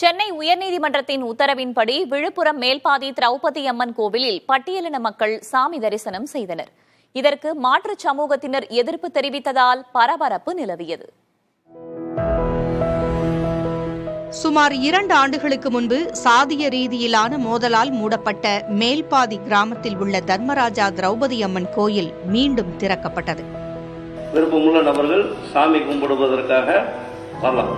சென்னை உயர்நீதிமன்றத்தின் உத்தரவின்படி விழுப்புரம் மேல்பாதி திரௌபதி அம்மன் கோவிலில் பட்டியலின மக்கள் சாமி தரிசனம் செய்தனர். இதற்கு மாற்றுச் சமூகத்தினர் எதிர்ப்பு தெரிவித்ததால் பரபரப்பு நிலவியது. சுமார் 2 ஆண்டுகளுக்கு முன்பு சாதிய ரீதியிலான மோதலால் மூடப்பட்ட மேல்பாதி கிராமத்தில் உள்ள தர்மராஜா திரௌபதி அம்மன் கோயில் மீண்டும் திறக்கப்பட்டது. விருப்பமுள்ள நபர்கள் சாமி கும்பிடுவதற்காக வரலாம்.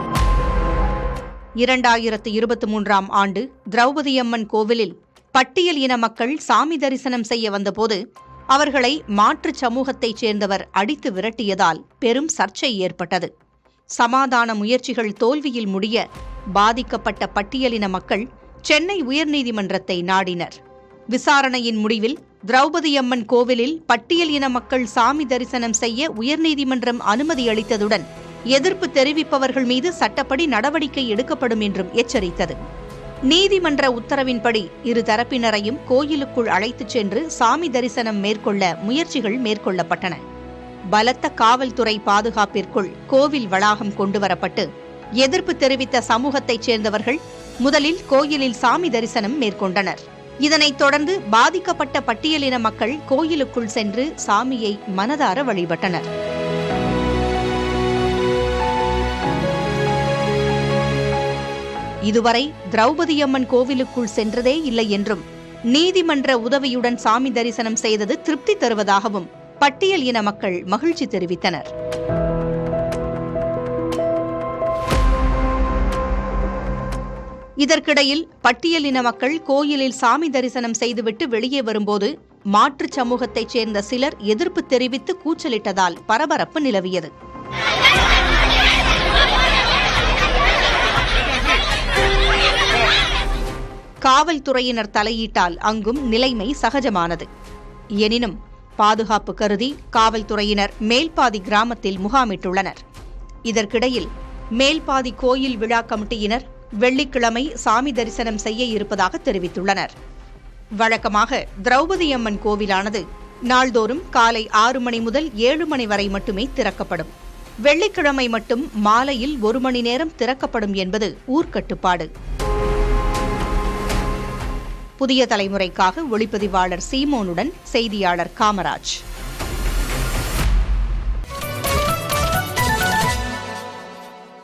2023ஆம் ஆண்டு திரௌபதி அம்மன் கோவிலில் பட்டியல் இன மக்கள் சாமி தரிசனம் செய்ய வந்தபோது அவர்களை மாற்றுச் சமூகத்தைச் சேர்ந்தவர் அடித்து விரட்டியதால் பெரும் சர்ச்சை ஏற்பட்டது. சமாதான முயற்சிகள் தோல்வியில் முடிய பாதிக்கப்பட்ட பட்டியலின மக்கள் சென்னை உயர்நீதிமன்றத்தை நாடினர். விசாரணையின் முடிவில் திரௌபதி அம்மன் கோவிலில் பட்டியல் இன மக்கள் சாமி தரிசனம் செய்ய உயர்நீதிமன்றம் அனுமதி அளித்ததுடன் எதிர்ப்பு தெரிவிப்பவர்கள் மீது சட்டப்படி நடவடிக்கை எடுக்கப்படும் என்றும் எச்சரித்தது. நீதிமன்ற உத்தரவின்படி இரு தரப்பினரையும் கோயிலுக்குள் அழைத்துச் சென்று சாமி தரிசனம் மேற்கொள்ள முயற்சிகள் மேற்கொள்ளப்பட்டன. பலத்த காவல்துறை பாதுகாப்பிற்குள் கோவில் வளாகம் கொண்டுவரப்பட்டு எதிர்ப்பு தெரிவித்த சமூகத்தைச் சேர்ந்தவர்கள் முதலில் கோயிலில் சாமி தரிசனம் மேற்கொண்டனர். இதனைத் தொடர்ந்து பாதிக்கப்பட்ட பட்டியலின மக்கள் கோயிலுக்குள் சென்று சாமியை மனதார வழிபட்டனர். இதுவரை திரௌபதி அம்மன் கோவிலுக்குள் சென்றதே இல்லை என்றும் நீதிமன்ற உதவியுடன் சாமி தரிசனம் செய்தது திருப்தி தருவதாகவும் பட்டியல் இன மக்கள் மகிழ்ச்சி தெரிவித்தனர். இதற்கிடையில் பட்டியல் இன மக்கள் கோயிலில் சாமி தரிசனம் செய்துவிட்டு வெளியே வரும்போது மாற்றுச் சமூகத்தைச் சேர்ந்த சிலர் எதிர்ப்பு தெரிவித்து கூச்சலிட்டதால் பரபரப்பு நிலவியது. காவல்துறையினர் தலையீட்டால் அங்கும் நிலைமை சகஜமானது. எனினும் பாதுகாப்பு கருதி காவல்துறையினர் மேல்பாதி கிராமத்தில் முகாமிட்டுள்ளனர். இதற்கிடையில் மேல்பாதி கோயில் விழா கமிட்டியினர் வெள்ளிக்கிழமை சாமி தரிசனம் செய்ய இருப்பதாக தெரிவித்துள்ளனர். வழக்கமாக திரௌபதி அம்மன் கோவிலானது நாள்தோறும் காலை 6 மணி முதல் 7 மணி வரை மட்டுமே திறக்கப்படும். வெள்ளிக்கிழமை மட்டும் மாலையில் 1 மணி நேரம் திறக்கப்படும் என்பது ஊர்க்கட்டுப்பாடு. புதிய தலைமுறைக்காக ஒளிப்பதிவாளர் சீமோனுடன் செய்தியாளர் காமராஜ்.